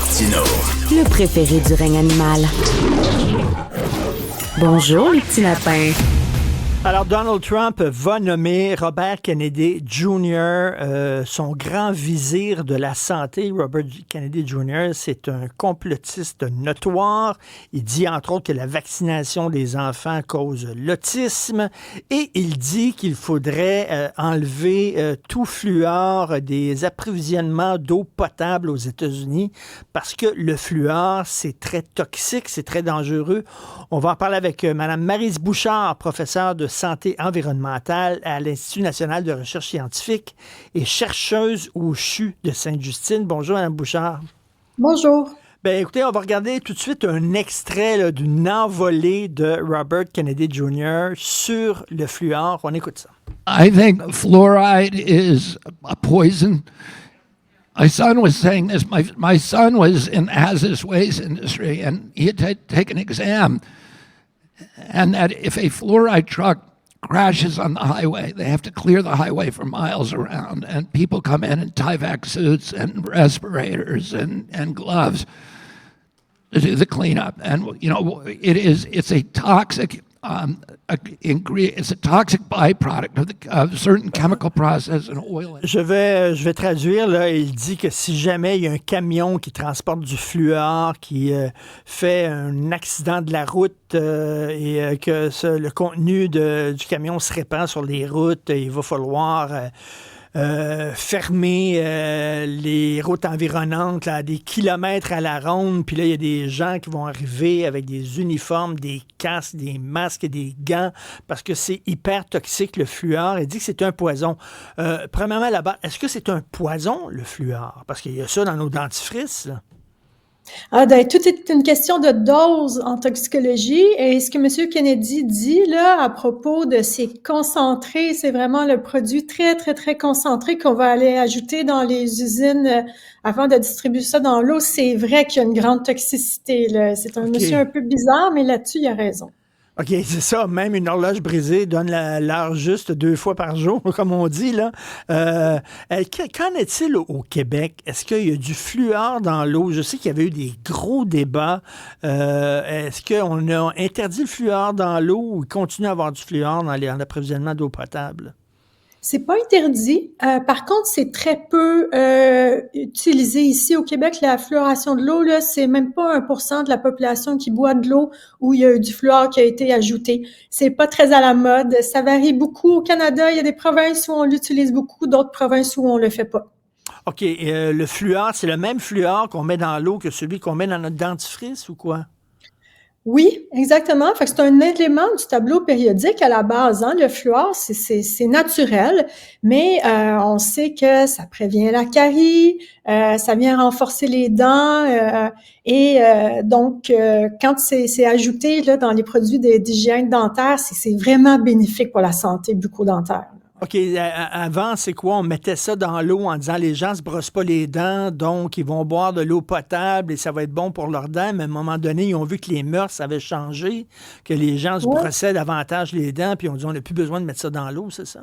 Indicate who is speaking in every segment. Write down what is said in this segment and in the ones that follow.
Speaker 1: Martineau.
Speaker 2: Le préféré du règne animal. Bonjour, les petits lapins.
Speaker 3: Alors, Donald Trump va nommer Robert Kennedy Jr. Son grand vizir de la santé. Robert Kennedy Jr., c'est un complotiste notoire. Il dit, entre autres, que la vaccination des enfants cause l'autisme. Et il dit qu'il faudrait enlever tout fluor des approvisionnements d'eau potable aux États-Unis parce que le fluor, c'est très toxique, c'est très dangereux. On va en parler avec Mme Maryse Bouchard, professeure de santé environnementale à l'Institut national de recherche scientifique et chercheuse au CHU de Sainte-Justine. Bonjour, Mme Bouchard.
Speaker 4: Bonjour.
Speaker 3: Bien, écoutez, on va regarder tout de suite un extrait là, d'une envolée de Robert Kennedy Jr. sur le fluor. On écoute ça.
Speaker 5: I think fluoride is a poison. My son was saying this. My son was in the hazardous waste industry, and he had to take an exam. And that if a fluoride truck crashes on the highway, they have to clear the highway for miles around, and people come in Tyvek suits and respirators and gloves to do the cleanup. And you know, it's a toxic it's a toxic byproduct of certain chemical process and oil.
Speaker 3: Je vais traduire, là. Il dit que si jamais il y a un camion qui transporte du fluor, qui fait un accident de la route et que le contenu du camion se répand sur les routes, il va falloir fermer les routes environnantes là, à des kilomètres à la ronde. Puis là, il y a des gens qui vont arriver avec des uniformes, des casques, des masques et des gants parce que c'est hyper toxique, le fluor. Il dit que c'est un poison. Premièrement, là-bas, est-ce que c'est un poison, le fluor? Parce qu'il y a ça dans nos dentifrices, là.
Speaker 4: Tout est une question de dose en toxicologie. Et ce que M. Kennedy dit là à propos de ces concentrés, c'est vraiment le produit très, très, très concentré qu'on va aller ajouter dans les usines avant de distribuer ça dans l'eau. C'est vrai qu'il y a une grande toxicité, là. C'est un monsieur un peu bizarre, mais là-dessus, il a raison.
Speaker 3: OK, c'est ça. Même une horloge brisée donne l'heure juste 2 fois par jour, comme on dit, là. Qu'en est-il au Québec? Est-ce qu'il y a du fluor dans l'eau? Je sais qu'il y avait eu des gros débats. Est-ce qu'on a interdit le fluor dans l'eau ou il continue à avoir du fluor dans l'approvisionnement d'eau potable?
Speaker 4: C'est pas interdit. Par contre, c'est très peu utilisé ici au Québec. La fluoration de l'eau, là, c'est même pas 1% de la population qui boit de l'eau où il y a eu du fluor qui a été ajouté. C'est pas très à la mode. Ça varie beaucoup. Au Canada, il y a des provinces où on l'utilise beaucoup, d'autres provinces où on le fait pas.
Speaker 3: OK. Le fluor, c'est le même fluor qu'on met dans l'eau que celui qu'on met dans notre dentifrice ou quoi?
Speaker 4: Oui, exactement. Fait que c'est un élément du tableau périodique à la base, hein. Le fluor, c'est naturel, mais on sait que ça prévient la carie, ça vient renforcer les dents, donc quand c'est ajouté là dans les produits d'hygiène dentaire, c'est vraiment bénéfique pour la santé bucco-dentaire.
Speaker 3: OK, avant, c'est quoi? On mettait ça dans l'eau en disant les gens se brossent pas les dents, donc ils vont boire de l'eau potable et ça va être bon pour leurs dents. Mais à un moment donné, ils ont vu que les mœurs avaient changé, que les gens se brossaient davantage les dents, puis on dit on n'a plus besoin de mettre ça dans l'eau, c'est ça?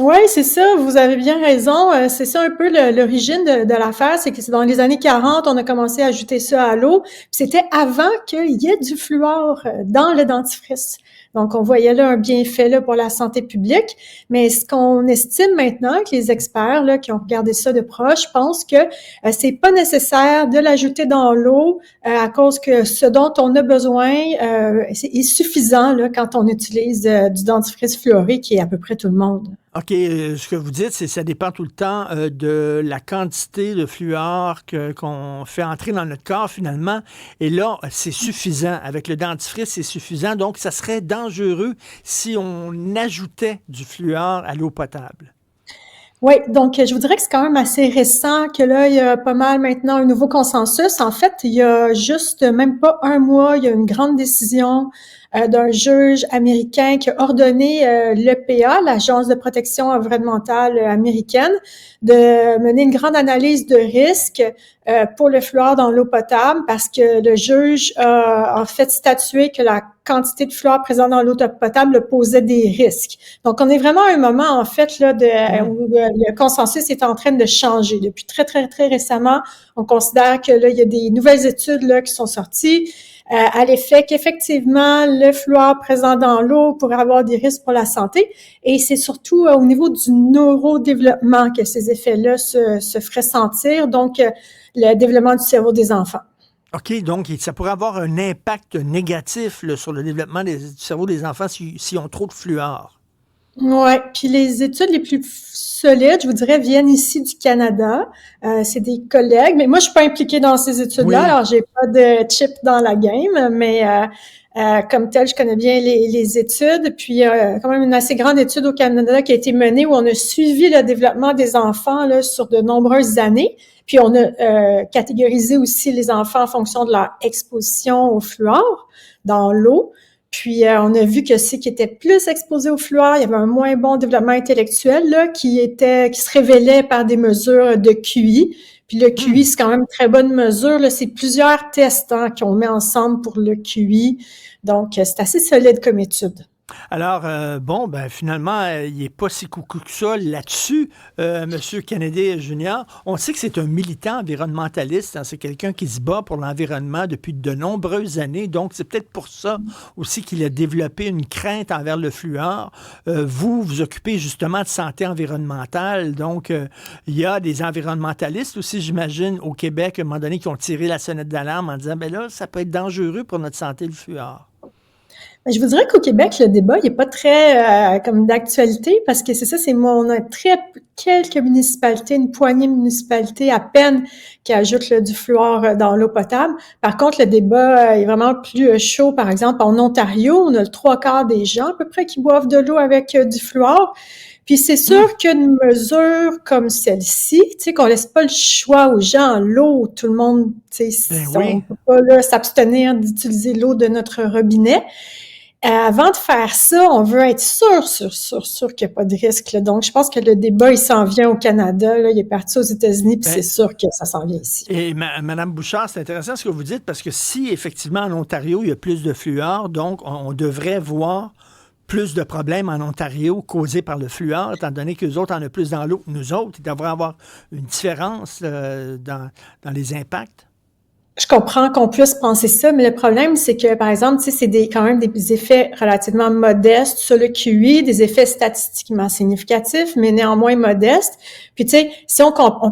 Speaker 4: Oui, c'est ça, vous avez bien raison. C'est ça un peu l'origine de l'affaire, c'est que c'est dans les années 40, on a commencé à ajouter ça à l'eau. Puis c'était avant qu'il y ait du fluor dans le dentifrice. Donc, on voyait là un bienfait là, pour la santé publique. Mais ce qu'on estime maintenant, que les experts là, qui ont regardé ça de proche pensent que c'est pas nécessaire de l'ajouter dans l'eau à cause que ce dont on a besoin est suffisant là, quand on utilise du dentifrice fluoré, qui est à peu près tout le monde.
Speaker 3: OK, ce que vous dites, c'est que ça dépend tout le temps de la quantité de fluor qu'on fait entrer dans notre corps, finalement. Et là, c'est suffisant. Avec le dentifrice, c'est suffisant. Donc, ça serait dangereux si on ajoutait du fluor à l'eau potable.
Speaker 4: Oui, donc je vous dirais que c'est quand même assez récent que là, il y a pas mal maintenant un nouveau consensus. En fait, il y a juste même pas un mois, il y a une grande décision d'un juge américain qui a ordonné l'EPA, l'Agence de protection environnementale américaine, de mener une grande analyse de risque pour le fluor dans l'eau potable parce que le juge a en fait statué que la quantité de fluor présente dans l'eau potable posait des risques. Donc, on est vraiment à un moment, en fait, là, où le consensus est en train de changer. Depuis très, très, très récemment, on considère que là, il y a des nouvelles études là qui sont sorties à l'effet qu'effectivement, le fluor présent dans l'eau pourrait avoir des risques pour la santé. Et c'est surtout au niveau du neurodéveloppement que ces effets-là se feraient sentir. Donc, le développement du cerveau des enfants.
Speaker 3: OK, donc ça pourrait avoir un impact négatif là, sur le développement du cerveau des enfants si on trop de fluor.
Speaker 4: Ouais, puis les études les plus solides, je vous dirais, viennent ici du Canada. C'est des collègues, mais moi, je suis pas impliquée dans ces études-là, alors j'ai pas de chip dans la game, mais comme tel, je connais bien les études. Puis, quand même une assez grande étude au Canada qui a été menée où on a suivi le développement des enfants là sur de nombreuses années. Puis, on a catégorisé aussi les enfants en fonction de leur exposition au fluor dans l'eau. Puis, on a vu que ceux qui étaient plus exposés au fluor, il y avait un moins bon développement intellectuel là, qui se révélait par des mesures de QI. Puis le QI, c'est quand même une très bonne mesure. Là. C'est plusieurs tests qu'on met ensemble pour le QI. Donc, c'est assez solide comme étude.
Speaker 3: Alors, finalement, il n'est pas si coucou que ça là-dessus, M. Kennedy Jr. On sait que c'est un militant environnementaliste, hein, c'est quelqu'un qui se bat pour l'environnement depuis de nombreuses années, donc c'est peut-être pour ça aussi qu'il a développé une crainte envers le fluor. Vous occupez justement de santé environnementale, donc il y a des environnementalistes aussi, j'imagine, au Québec, à un moment donné, qui ont tiré la sonnette d'alarme en disant, ben là, ça peut être dangereux pour notre santé, le fluor.
Speaker 4: Je vous dirais qu'au Québec, le débat, il n'est pas très comme d'actualité parce que c'est ça, on a quelques municipalités, une poignée de municipalités à peine qui ajoutent du fluor dans l'eau potable. Par contre, le débat est vraiment plus chaud. Par exemple, en Ontario, on a le 3/4 des gens à peu près qui boivent de l'eau avec du fluor. Puis c'est sûr qu'une mesure comme celle-ci, tu sais, qu'on laisse pas le choix aux gens, l'eau, tout le monde, tu sais, on peut pas là, s'abstenir d'utiliser l'eau de notre robinet. Avant de faire ça, on veut être sûr qu'il n'y a pas de risque. Là. Donc, je pense que le débat, il s'en vient au Canada. Là, il est parti aux États-Unis, puis c'est sûr que ça s'en vient ici.
Speaker 3: Et Mme Bouchard, c'est intéressant ce que vous dites, parce que si, effectivement, en Ontario, il y a plus de fluor, donc on devrait voir plus de problèmes en Ontario causés par le fluor, étant donné qu'eux autres en ont plus dans l'eau que nous autres. Il devrait y avoir une différence dans les impacts.
Speaker 4: Je comprends qu'on puisse penser ça, mais le problème, c'est que, par exemple, tu sais, c'est quand même des effets relativement modestes sur le QI, des effets statistiquement significatifs, mais néanmoins modestes. Puis, tu sais, si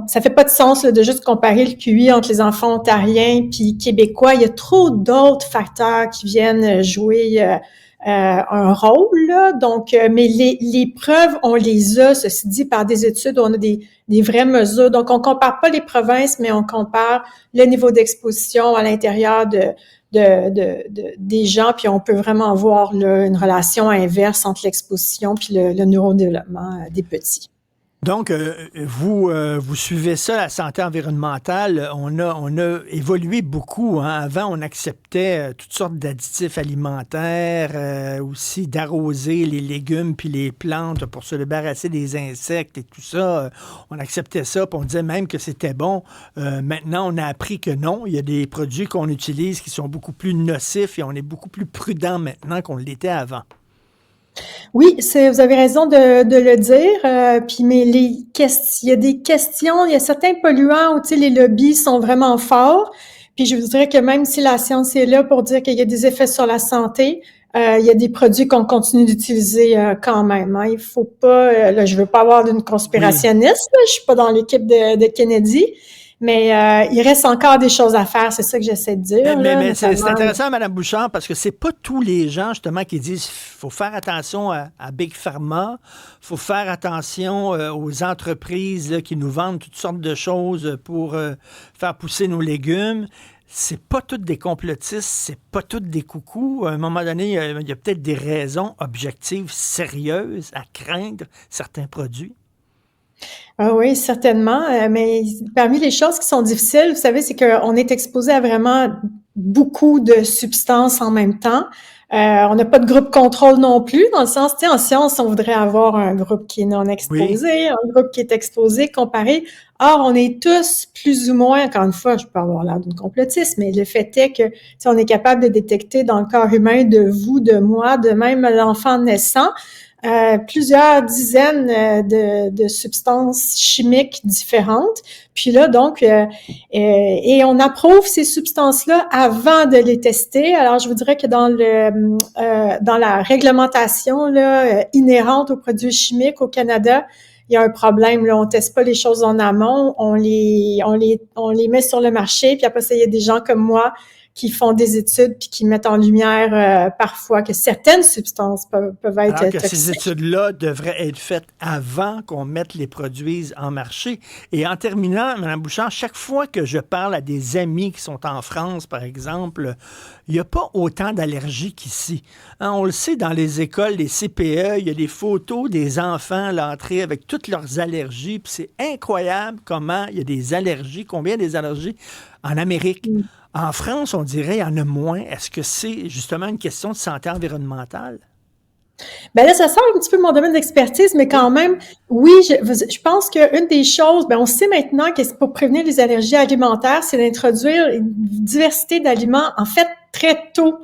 Speaker 4: ça fait pas de sens là, de juste comparer le QI entre les enfants ontariens puis québécois. Il y a trop d'autres facteurs qui viennent jouer un rôle, là. Donc, mais les preuves, on les a, ceci dit, par des études, on a des vraies mesures. Donc, on compare pas les provinces, mais on compare le niveau d'exposition à l'intérieur des gens, puis on peut vraiment voir là, une relation inverse entre l'exposition puis le neurodéveloppement des petits.
Speaker 3: Donc, vous suivez ça, la santé environnementale. On a évolué beaucoup. Hein. Avant, on acceptait toutes sortes d'additifs alimentaires, aussi d'arroser les légumes puis les plantes pour se débarrasser des insectes et tout ça. On acceptait ça, puis on disait même que c'était bon. Maintenant, on a appris que non. Il y a des produits qu'on utilise qui sont beaucoup plus nocifs et on est beaucoup plus prudent maintenant qu'on l'était avant.
Speaker 4: Oui, vous avez raison de le dire. Puis, mais il y a des questions, il y a certains polluants où les lobbies sont vraiment forts. Puis, je vous dirais que même si la science est là pour dire qu'il y a des effets sur la santé, il y a des produits qu'on continue d'utiliser quand même. Hein. Il faut pas, là, je veux pas avoir d'une conspirationniste. Là, je suis pas dans l'équipe de Kennedy. Mais il reste encore des choses à faire, c'est ça que j'essaie de dire.
Speaker 3: Mais c'est intéressant, Mme Bouchard, parce que c'est pas tous les gens, justement, qui disent faut faire attention à Big Pharma, faut faire attention aux entreprises là, qui nous vendent toutes sortes de choses pour faire pousser nos légumes. C'est pas toutes des complotistes, c'est pas toutes des coucous. À un moment donné, il y a peut-être des raisons objectives sérieuses à craindre certains produits.
Speaker 4: Ah oui, certainement. Mais parmi les choses qui sont difficiles, vous savez, c'est qu'on est exposé à vraiment beaucoup de substances en même temps. On n'a pas de groupe contrôle non plus, dans le sens, tu sais, en science, on voudrait avoir un groupe qui est non exposé, un groupe qui est exposé, comparé. Or, on est tous plus ou moins, encore une fois, je peux avoir l'air d'une complotiste, mais le fait est que, tu sais, on est capable de détecter dans le corps humain de vous, de moi, de même l'enfant naissant, plusieurs dizaines de substances chimiques différentes. Puis là, donc, et on approuve ces substances-là avant de les tester. Alors, je vous dirais que dans la réglementation là, inhérente aux produits chimiques au Canada, il y a un problème. Là, on teste pas les choses en amont, on les met sur le marché. Puis après ça, il y a des gens comme moi qui font des études puis qui mettent en lumière parfois que certaines substances peuvent être
Speaker 3: Alors que
Speaker 4: toxiques.
Speaker 3: ces études-là devraient être faites avant qu'on mette les produits en marché. Et en terminant, Mme Bouchard, chaque fois que je parle à des amis qui sont en France, par exemple, il n'y a pas autant d'allergies qu'ici. Hein, on le sait, dans les écoles, les CPE, il y a des photos des enfants à l'entrée avec toutes leurs allergies. Puis c'est incroyable comment il y a des allergies, combien des allergies en Amérique. En France, on dirait qu'il y en a moins. Est-ce que c'est justement une question de santé environnementale?
Speaker 4: Ben là, ça sort un petit peu de mon domaine d'expertise, mais quand même, oui, je pense qu'une des choses, ben on sait maintenant que pour prévenir les allergies alimentaires, c'est d'introduire une diversité d'aliments, en fait, très tôt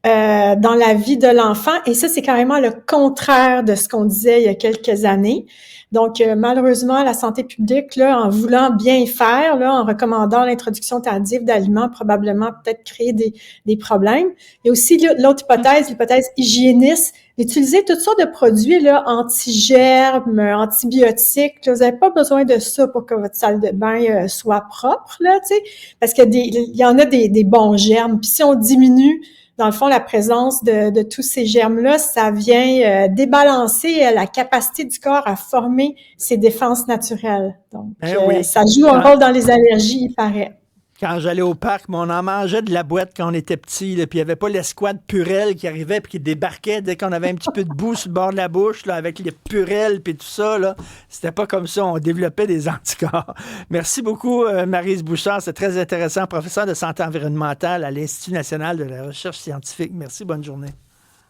Speaker 4: dans la vie de l'enfant. Et ça, c'est carrément le contraire de ce qu'on disait il y a quelques années. Donc, malheureusement, la santé publique, là, en voulant bien faire, là, en recommandant l'introduction tardive d'aliments, probablement peut-être créer des problèmes. Il y a aussi l'autre hypothèse, l'hypothèse hygiéniste, d'utiliser toutes sortes de produits là, anti-germes, antibiotiques. Là, vous n'avez pas besoin de ça pour que votre salle de bain soit propre, là, tu sais, parce qu'il y en a des bons germes. Puis si on diminue dans le fond, la présence de tous ces germes-là, ça vient débalancer la capacité du corps à former ses défenses naturelles. Donc,
Speaker 3: oui.
Speaker 4: ça joue un rôle dans les allergies, il paraît.
Speaker 3: Quand j'allais au parc, on en mangeait de la boîte quand on était petit, là, puis il n'y avait pas l'escouade Purel qui arrivait puis qui débarquait dès qu'on avait un petit peu de boue sur le bord de la bouche, là, avec les Purel puis tout ça. Là. C'était pas comme ça, on développait des anticorps. Merci beaucoup, Maryse Bouchard. C'est très intéressant, professeure de santé environnementale à l'Institut national de la recherche scientifique. Merci, bonne journée.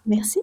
Speaker 4: Merci.